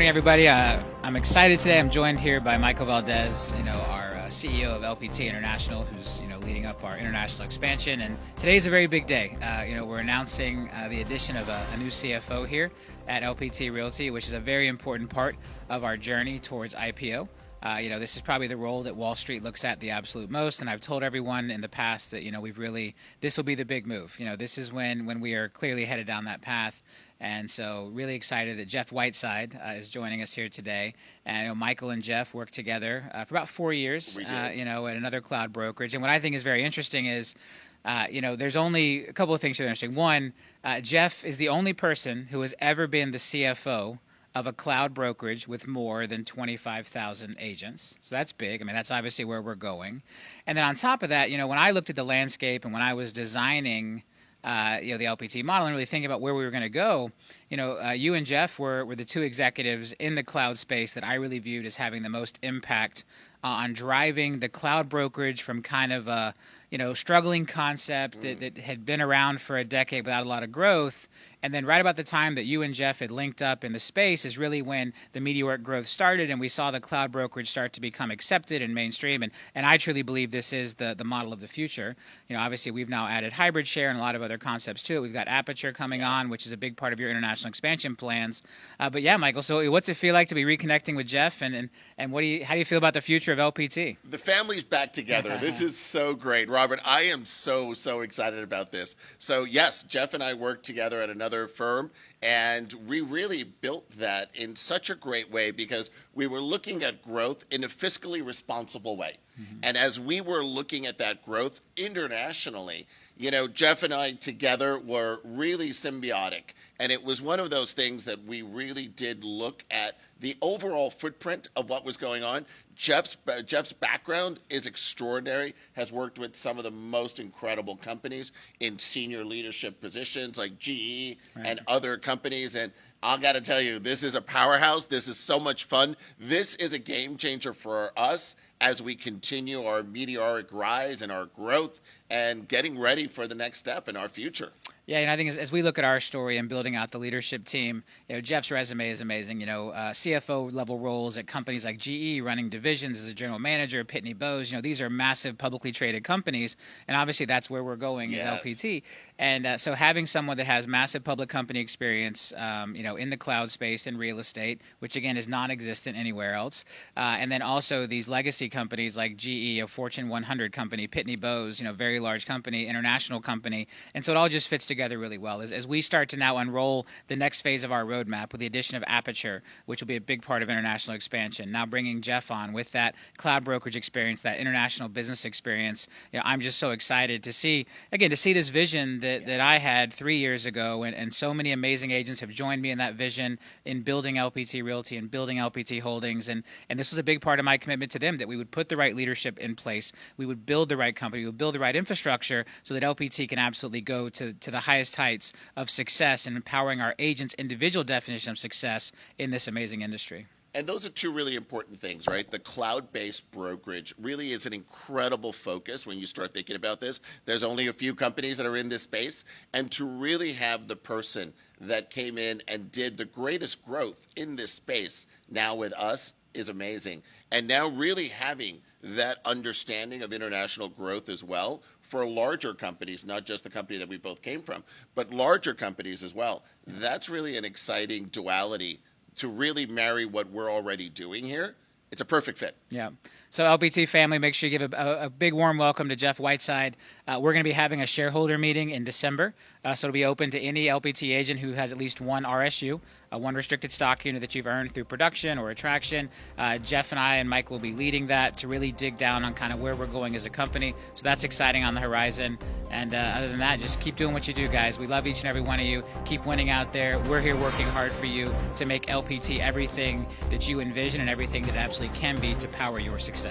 morning, everybody. I'm excited today. I'm joined here by Michael Valdez, our CEO of LPT International, who's leading up our international expansion. And today's a very big day. We're announcing the addition of a new CFO here at LPT Realty, which is a very important part of our journey towards IPO. This is probably the role that Wall Street looks at the absolute most, and I've told everyone in the past that this will be the big move. This is when we are clearly headed down that path. And so really excited that Jeff Whiteside is joining us here today. And Michael and Jeff worked together for about 4 years, at another cloud brokerage. And what I think is very interesting is, there's only a couple of things that are interesting. One, Jeff is the only person who has ever been the CFO of a cloud brokerage with more than 25,000 agents. So that's big. I mean, that's obviously where we're going. And then on top of that, when I looked at the landscape and when I was designing the LPT model and really thinking about where we were going to go, you and Jeff were the two executives in the cloud space that I really viewed as having the most impact on driving the cloud brokerage from kind of a struggling concept that had been around for a decade without a lot of growth. And then right about the time that you and Jeff had linked up in the space is really when the meteoric growth started, and we saw the cloud brokerage start to become accepted and mainstream. And I truly believe this is the model of the future. Obviously we've now added hybrid share and a lot of other concepts to it. We've got Aperture coming on, which is a big part of your international expansion plans. But yeah, Michael, so what's it feel like to be reconnecting with Jeff, and how do you feel about the future of LPT? The family's back together. This is so great. Robert, I am so excited about this. So yes, Jeff and I worked together at another firm, and we really built that in such a great way because we were looking at growth in a fiscally responsible way. Mm-hmm. And as we were looking at that growth internationally, Jeff and I together were really symbiotic. And it was one of those things that we really did look at the overall footprint of what was going on. Jeff's background is extraordinary, has worked with some of the most incredible companies in senior leadership positions like GE and other companies. And I got to tell you, this is a powerhouse. This is so much fun. This is a game changer for us as we continue our meteoric rise and our growth and getting ready for the next step in our future. Yeah, and I think as we look at our story and building out the leadership team, Jeff's resume is amazing. CFO level roles at companies like GE, running divisions as a general manager, Pitney Bowes. These are massive publicly traded companies, and obviously that's where we're going as LPT. And so having someone that has massive public company experience, in the cloud space in real estate, which again is non-existent anywhere else, and then also these legacy companies like GE, a Fortune 100 company, Pitney Bowes, very large company, international company, and so it all just fits together really well. As we start to now unroll the next phase of our roadmap with the addition of Aperture, which will be a big part of international expansion, now bringing Jeff on with that cloud brokerage experience, that international business experience, I'm just so excited to see this vision that I had 3 years ago, and so many amazing agents have joined me in that vision in building LPT Realty and building LPT Holdings, and this was a big part of my commitment to them, that we would put the right leadership in place, we would build the right company, we would build the right infrastructure so that LPT can absolutely go to the highest heights of success and empowering our agents' individual definition of success in this amazing industry. And those are two really important things, right? The cloud-based brokerage really is an incredible focus when you start thinking about this. There's only a few companies that are in this space, and to really have the person that came in and did the greatest growth in this space now with us is amazing. And now really having that understanding of international growth as well for larger companies, not just the company that we both came from, but larger companies as well. That's really an exciting duality to really marry what we're already doing here. It's a perfect fit. Yeah. So LPT family, make sure you give a big warm welcome to Jeff Whiteside. We're going to be having a shareholder meeting in December. So it'll be open to any LPT agent who has at least one RSU, one restricted stock unit that you've earned through production or attraction. Jeff and I and Mike will be leading that to really dig down on kind of where we're going as a company. So that's exciting on the horizon. And other than that, just keep doing what you do, guys. We love each and every one of you. Keep winning out there. We're here working hard for you to make LPT everything that you envision and everything that it absolutely can be to power your success.